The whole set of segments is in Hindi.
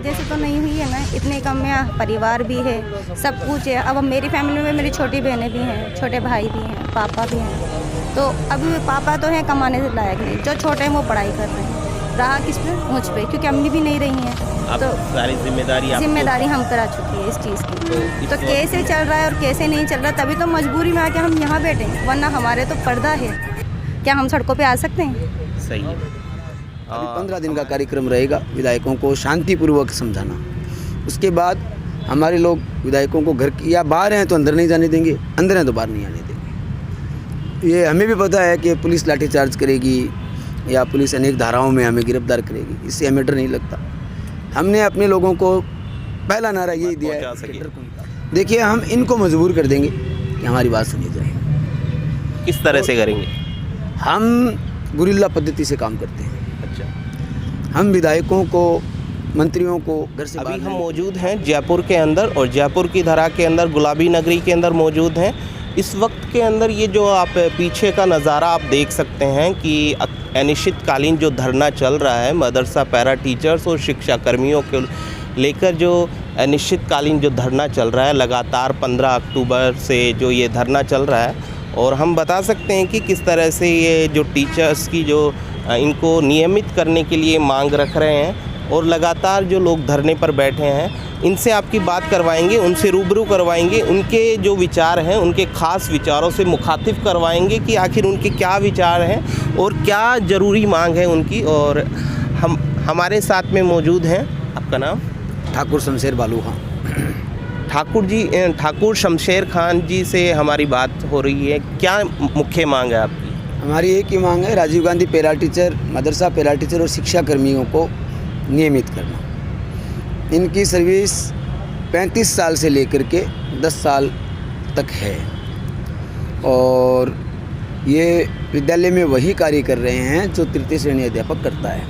वजह से तो नहीं हुई है ना, इतने कम में परिवार भी है, सब कुछ है। अब मेरी फैमिली में मेरी छोटी बहनें भी हैं, छोटे भाई भी हैं, पापा भी हैं। तो अभी पापा तो हैं कमाने से लायक नहीं, जो छोटे हैं वो पढ़ाई कर रहे हैं। रहा किस पे? मुझ पे, क्योंकि अम्मी भी नहीं रही हैं। तो सारी जिम्मेदारी हम करा चुकी है इस चीज़ की। तो कैसे चल रहा है और कैसे नहीं चल रहा, तभी तो मजबूरी में आके हम यहाँ बैठे हैं, वरना हमारे तो पर्दा है। क्या हम सड़कों पे आ सकते हैं? सही है। अभी 15 दिन का कार्यक्रम रहेगा, विधायकों को शांतिपूर्वक समझाना। उसके बाद हमारे लोग विधायकों को घर या बाहर हैं तो अंदर नहीं जाने देंगे, अंदर हैं तो बाहर नहीं आने देंगे। ये हमें भी पता है कि पुलिस लाठीचार्ज करेगी या पुलिस अनेक धाराओं में हमें गिरफ्तार करेगी, इससे हमें डर नहीं लगता। हमने अपने लोगों को पहला नारा यही दिया है, देखिए हम इनको मजबूर कर देंगे कि हमारी बात सुनी जाए। किस तरह से करेंगे? हम गुरिल्ला पद्धति से काम करते हैं। अच्छा, हम विधायकों को, मंत्रियों को घर से अभी हम मौजूद हैं जयपुर के अंदर, और जयपुर की धरा के अंदर गुलाबी नगरी के अंदर मौजूद हैं। इस वक्त के अंदर ये जो आप पीछे का नज़ारा आप देख सकते हैं कि अनिश्चितकालीन जो धरना चल रहा है मदरसा पैरा टीचर्स और शिक्षा कर्मियों को लेकर, जो अनिश्चितकालीन जो धरना चल रहा है लगातार 15 अक्टूबर से जो ये धरना चल रहा है। और हम बता सकते हैं कि किस तरह से ये जो टीचर्स की जो इनको नियमित करने के लिए मांग रख रहे हैं, और लगातार जो लोग धरने पर बैठे हैं इनसे आपकी बात करवाएंगे, उनसे रूबरू करवाएंगे, उनके जो विचार हैं उनके ख़ास विचारों से मुखातिब करवाएंगे कि आखिर उनके क्या विचार हैं और क्या ज़रूरी मांग है उनकी। और हम हमारे साथ में मौजूद हैं, आपका नाम? ठाकुर शमशेर बालू खान। ठाकुर शमशेर खान जी से हमारी बात हो रही है। क्या मुख्य मांग है आपकी? हमारी एक ही मांग है, राजीव गांधी पैरा टीचर, मदरसा पैरा टीचर और शिक्षा कर्मियों को नियमित करना। इनकी सर्विस 35 साल से लेकर के 10 साल तक है, और ये विद्यालय में वही कार्य कर रहे हैं जो तृतीय श्रेणी अध्यापक करता है।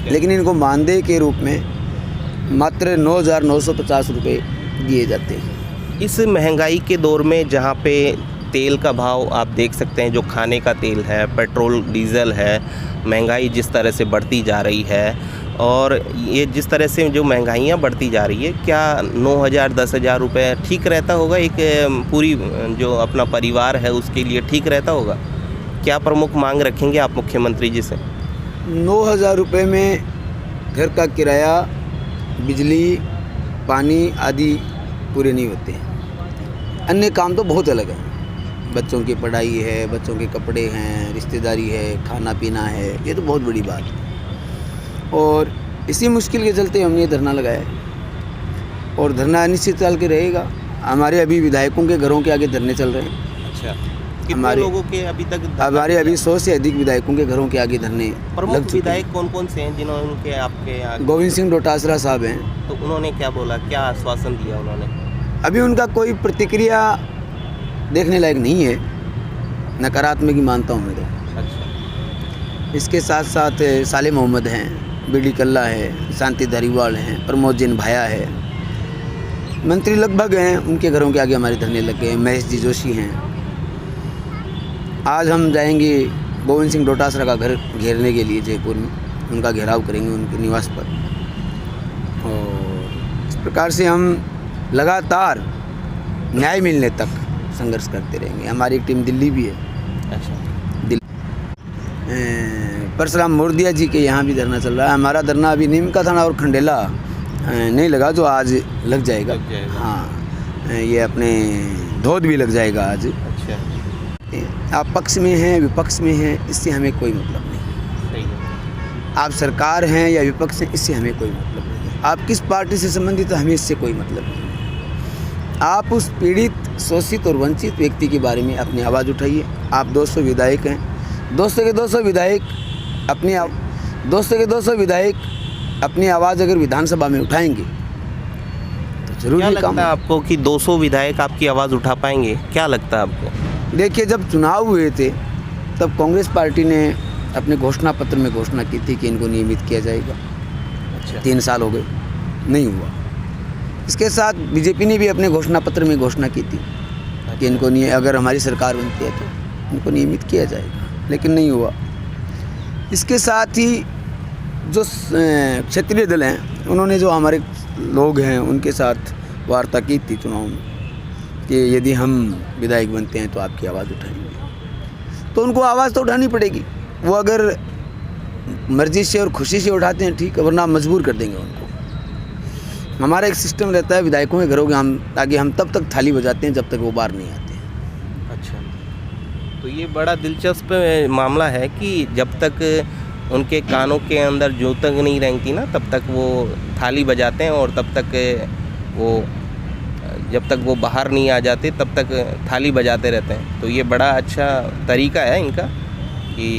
लेकिन इनको मानदेय के रूप में मात्र 9,950 रुपये दिए जाते हैं। इस महंगाई के दौर में जहाँ पे तेल का भाव आप देख सकते हैं, जो खाने का तेल है, पेट्रोल डीजल है, महंगाई जिस तरह से बढ़ती जा रही है, और ये जिस तरह से जो महंगाइयाँ बढ़ती जा रही है, क्या 9,000 10,000 रुपये ठीक रहता होगा? एक पूरी जो अपना परिवार है उसके लिए ठीक रहता होगा? क्या प्रमुख मांग रखेंगे आप मुख्यमंत्री जी से? 9,000 रुपये में घर का किराया, बिजली, पानी आदि पूरे नहीं होते हैं। अन्य काम तो बहुत अलग हैं, बच्चों की पढ़ाई है, बच्चों के कपड़े हैं, रिश्तेदारी है, खाना पीना है, ये तो बहुत बड़ी बात है। और इसी मुश्किल के चलते हमने ये धरना लगाया है, और धरना अनिश्चितकाल के रहेगा। हमारे अभी विधायकों के घरों के आगे धरने चल रहे हैं। अच्छा, कितने लोगों के अभी तक? हमारे अभी 100 से अधिक विधायकों के घरों के आगे धरने। प्रमुख विधायक कौन कौन से हैं जिन्होंने आपके आगे? गोविंद सिंह डोटासरा साहब हैं। तो उन्होंने क्या बोला, क्या आश्वासन दिया उन्होंने? अभी उनका कोई प्रतिक्रिया देखने लायक नहीं है, नकारात्मक ही मानता हूँ मैं तो। अच्छा, इसके साथ साथ साले मोहम्मद हैं, बीडी कल्ला है, शांति धारीवाल हैं, प्रमोद जैन भाया है, मंत्री लगभग हैं, उनके घरों के आगे हमारे धरने लग गए। महेश जी जोशी हैं। आज हम जाएंगे गोविंद सिंह डोटासरा का घर घेरने के लिए जयपुर में, उनका घेराव करेंगे उनके निवास पर। और इस प्रकार से हम लगातार न्याय मिलने तक संघर्ष करते रहेंगे। हमारी एक टीम दिल्ली भी है। अच्छा, परशुराम मोरदिया जी के यहाँ भी धरना चल रहा है। हमारा धरना अभी नीम का थाना और खंडेला नहीं लगा, जो आज लग जाएगा। हाँ, ये अपने धोध भी लग जाएगा आज। अच्छा, आप पक्ष में हैं, विपक्ष में हैं, इससे हमें कोई मतलब नहीं। सही है। आप सरकार हैं या विपक्ष हैं, इससे हमें कोई मतलब नहीं है। आप किस पार्टी से संबंधित हैं, हमें इससे कोई मतलब नहीं है। आप उस पीड़ित, शोषित और वंचित व्यक्ति के बारे में अपनी आवाज़ उठाइए। आप 200 विधायक हैं, 200 के 200 विधायक अपनी 200 के 200 विधायक अपनी आवाज़ अगर विधानसभा में उठाएंगे तो जरूर क्या ये लगता काम है आपको कि 200 विधायक आपकी आवाज़ उठा पाएंगे? क्या लगता है आपको? देखिए, जब चुनाव हुए थे तब कांग्रेस पार्टी ने अपने घोषणा पत्र में घोषणा की थी कि इनको नियमित किया जाएगा। अच्छा, 3 साल हो गए, नहीं हुआ। इसके साथ बीजेपी ने भी अपने घोषणा पत्र में घोषणा की थी कि इनको अगर हमारी सरकार बनती है तो इनको नियमित किया जाएगा, लेकिन नहीं हुआ। इसके साथ ही जो क्षेत्रीय दल हैं उन्होंने जो हमारे लोग हैं उनके साथ वार्ता की थी चुनाव में कि यदि हम विधायक बनते हैं तो आपकी आवाज़ उठाएंगे। तो उनको आवाज़ तो उठानी पड़ेगी। वो अगर मर्जी से और खुशी से उठाते हैं ठीक है, वरना मजबूर कर देंगे उनको। हमारा एक सिस्टम रहता है विधायकों के घरों के हम ताकि हम तब तक थाली बजाते हैं जब तक वो बाहर नहीं आते हैं। अच्छा, तो ये बड़ा दिलचस्प मामला है कि जब तक उनके कानों के अंदर जो तक नहीं रेंगती ना तब तक वो थाली बजाते हैं, और तब तक वो जब तक वो बाहर नहीं आ जाते तब तक थाली बजाते रहते हैं। तो ये बड़ा अच्छा तरीका है इनका कि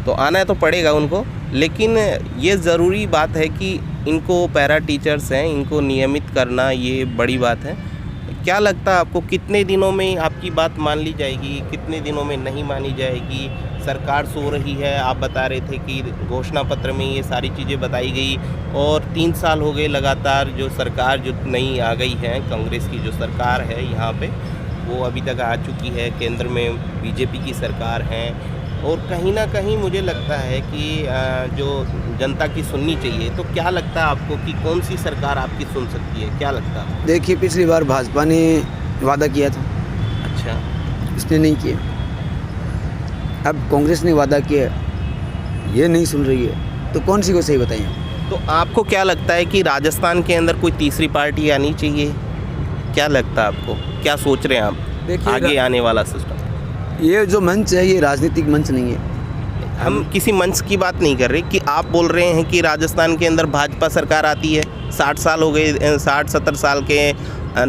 तो आना तो पड़ेगा उनको। लेकिन ये ज़रूरी बात है कि इनको पैरा टीचर्स हैं, इनको नियमित करना ये बड़ी बात है। क्या लगता है आपको कितने दिनों में आपकी बात मान ली जाएगी, कितने दिनों में नहीं मानी जाएगी? सरकार सो रही है, आप बता रहे थे कि घोषणा पत्र में ये सारी चीज़ें बताई गई, और 3 साल हो गए लगातार जो सरकार जो नई आ गई है, कांग्रेस की जो सरकार है यहाँ पे, वो अभी तक आ चुकी है। केंद्र में बीजेपी की सरकार है, और कहीं ना कहीं मुझे लगता है कि जो जनता की सुननी चाहिए। तो क्या लगता है आपको कि कौन सी सरकार आपकी सुन सकती है? क्या लगता है? देखिए, पिछली बार भाजपा ने वादा किया था, अच्छा, इसने नहीं किया। अब कांग्रेस ने वादा किया, ये नहीं सुन रही है, तो कौन सी को सही बताएं? तो आपको क्या लगता है कि राजस्थान के अंदर कोई तीसरी पार्टी आनी चाहिए? क्या लगता है आपको, क्या सोच रहे हैं आप? देखिए, आगे आने वाला सिस्टम, ये जो मंच है ये राजनीतिक मंच नहीं है। हम किसी मंच की बात नहीं कर रहे कि आप बोल रहे हैं कि राजस्थान के अंदर भाजपा सरकार आती है, 60 साल हो गए, 60-70 साल के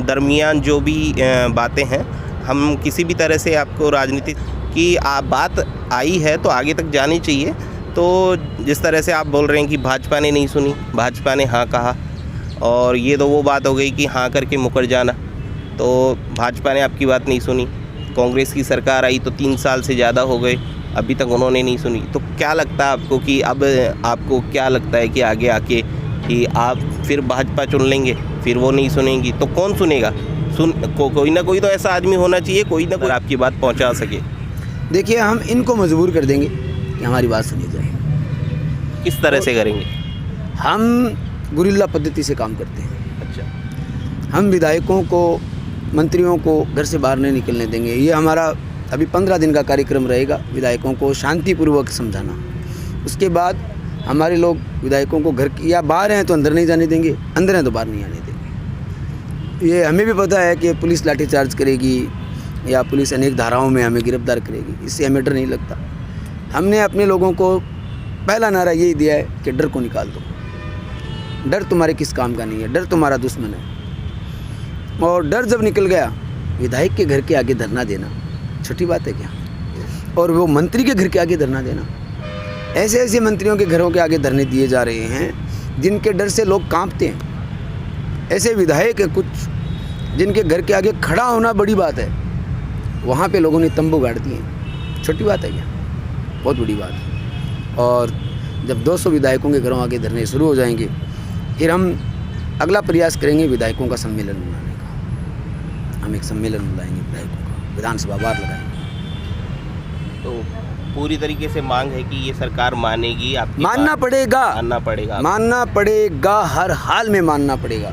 दरमियान जो भी बातें हैं, हम किसी भी तरह से आपको राजनीति की बात आई है तो आगे तक जानी चाहिए। तो जिस तरह से आप बोल रहे हैं कि भाजपा ने नहीं सुनी, भाजपा ने हाँ कहा, और ये तो वो बात हो गई कि हाँ करके मुकर जाना, तो भाजपा ने आपकी बात नहीं सुनी। कांग्रेस की सरकार आई तो 3 साल से ज़्यादा हो गए, अभी तक उन्होंने नहीं सुनी। तो क्या लगता है आपको कि अब आपको क्या लगता है कि आगे आके कि आप फिर भाजपा चुन लेंगे, फिर वो नहीं सुनेंगी तो कौन सुनेगा? कोई ना कोई तो ऐसा आदमी होना चाहिए, कोई ना कोई आपकी बात पहुंचा सके। देखिए, हम इनको मजबूर कर देंगे कि हमारी बात सुनी जाए। किस तरह से करेंगे? हम गुरिल्ला पद्धति से काम करते हैं। अच्छा, हम विधायकों को, मंत्रियों को घर से बाहर नहीं निकलने देंगे। ये हमारा अभी 15 दिन का कार्यक्रम रहेगा, विधायकों को शांतिपूर्वक समझाना। उसके बाद हमारे लोग विधायकों को घर या बाहर हैं तो अंदर नहीं जाने देंगे, अंदर हैं तो बाहर नहीं आने देंगे। ये हमें भी पता है कि पुलिस लाठीचार्ज करेगी या पुलिस अनेक धाराओं में हमें गिरफ्तार करेगी, इससे हमें डर नहीं लगता। हमने अपने लोगों को पहला नारा यही दिया है कि डर को निकाल दो। डर तुम्हारे किस काम का नहीं है, डर तुम्हारा दुश्मन है। और डर जब निकल गया, विधायक के घर के आगे धरना देना छोटी बात है क्या? और वो मंत्री के घर के आगे धरना देना, ऐसे ऐसे मंत्रियों के घरों के आगे धरने दिए जा रहे हैं जिनके डर से लोग कांपते हैं। ऐसे विधायक हैं कुछ जिनके घर के आगे खड़ा होना बड़ी बात है, वहाँ पे लोगों ने तंबू गाड़ दिए। छोटी बात है क्या? बहुत बड़ी बात है। और जब 200 विधायकों के घरों आगे धरने शुरू हो जाएंगे, फिर हम अगला प्रयास करेंगे विधायकों का सम्मेलन बुलाने का। हम एक सम्मेलन बुलाएंगे विधायकों का, विधानसभा बार लगाएंगे। तो पूरी तरीके से मांग है कि ये सरकार मानेगी, आपकी मानना पड़ेगा, मानना पड़ेगा, हर हाल में मानना पड़ेगा।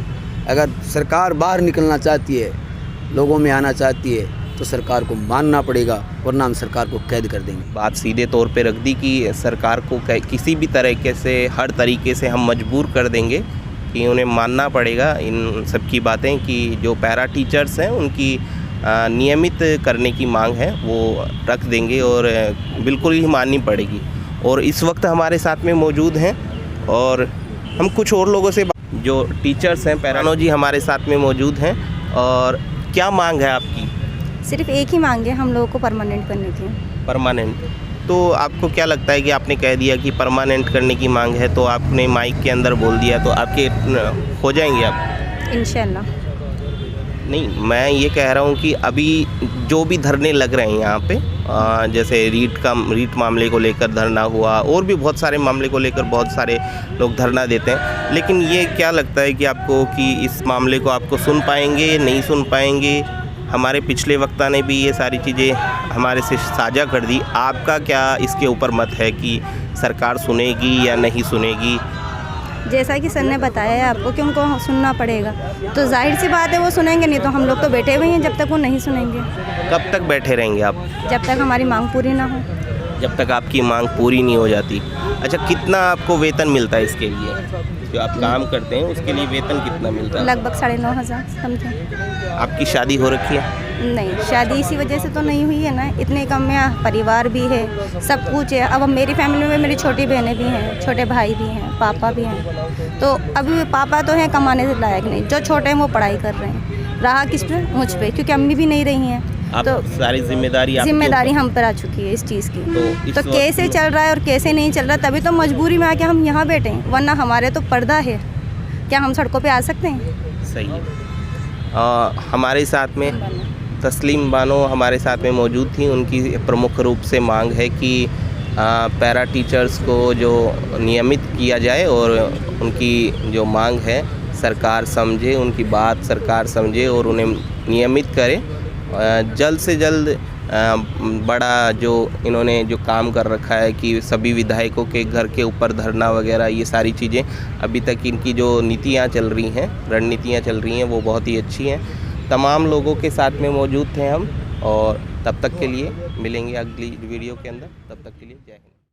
अगर सरकार बाहर निकलना चाहती है, लोगों में आना चाहती है, तो सरकार को मानना पड़ेगा, वरना हम सरकार को कैद कर देंगे। बात सीधे तौर पे रख दी कि सरकार को किसी भी तरीके से, हर तरीके से हम मजबूर कर देंगे कि उन्हें मानना पड़ेगा इन सब की बातें, कि जो पैरा टीचर्स हैं उनकी नियमित करने की मांग है वो रख देंगे और बिल्कुल ही माननी पड़ेगी। और इस वक्त हमारे साथ में मौजूद हैं और हम कुछ और लोगों से जो टीचर्स हैं, पैरानो जी हमारे साथ में मौजूद हैं। और क्या मांग है आपकी? सिर्फ एक ही मांग है हम लोगों को परमानेंट करने की। परमानेंट? तो आपको क्या लगता है कि आपने कह दिया कि परमानेंट करने की मांग है, तो आपने माइक के अंदर बोल दिया, तो आपके हो जाएंगे आप? इंशाल्लाह। नहीं, मैं ये कह रहा हूँ कि अभी जो भी धरने लग रहे हैं यहाँ पे, जैसे रीट मामले को लेकर धरना हुआ, और भी बहुत सारे मामले को लेकर बहुत सारे लोग धरना देते हैं, लेकिन ये क्या लगता है कि आपको कि इस मामले को आपको सुन पाएंगे, नहीं सुन पाएंगे? हमारे पिछले वक्ता ने भी ये सारी चीज़ें हमारे से साझा कर दी। आपका क्या इसके ऊपर मत है कि सरकार सुनेगी या नहीं सुनेगी? जैसा कि सर ने बताया है आपको कि उनको सुनना पड़ेगा, तो जाहिर सी बात है वो सुनेंगे, नहीं तो हम लोग तो बैठे हुए हैं जब तक वो नहीं सुनेंगे। कब तक बैठे रहेंगे आप? जब तक हमारी मांग पूरी ना हो। जब तक आपकी मांग पूरी नहीं हो जाती। अच्छा, कितना आपको वेतन मिलता है इसके लिए? जो आप काम करते हैं उसके लिए वेतन कितना मिलता है? लगभग 9,500 समथिंग। आपकी शादी हो रखी है? नहीं, शादी इसी वजह से तो नहीं हुई है ना, इतने कम में परिवार भी है, सब कुछ है। अब मेरी फैमिली में मेरी छोटी बहनें भी हैं, छोटे भाई भी हैं, पापा भी हैं। तो अभी पापा तो हैं कमाने से लायक नहीं, जो छोटे हैं वो पढ़ाई कर रहे हैं। रहा किस पे? मुझ पे, क्योंकि अम्मी भी नहीं रही हैं। आप तो सारी जिम्मेदारी हम पर आ चुकी है इस चीज़ की। तो तो कैसे चल रहा है और कैसे नहीं चल रहा, तभी तो मजबूरी में आके हम यहाँ बैठे हैं, वरना हमारे तो पर्दा है। क्या हम सड़कों पे आ सकते हैं? सही है। हमारे साथ में तस्लीम बानो हमारे साथ में मौजूद थी। उनकी प्रमुख रूप से मांग है कि पैरा टीचर्स को जो नियमित किया जाए और उनकी जो मांग है सरकार समझे, उनकी बात सरकार समझे और उन्हें नियमित करे। जल्द से जल्द बड़ा जो इन्होंने जो काम कर रखा है कि सभी विधायकों के घर के ऊपर धरना वगैरह, ये सारी चीज़ें अभी तक इनकी जो नीतियाँ चल रही हैं, रणनीतियाँ चल रही हैं, वो बहुत ही अच्छी हैं। तमाम लोगों के साथ में मौजूद थे हम, और तब तक के लिए मिलेंगे अगली वीडियो के अंदर। तब तक के लिए जय हिंद।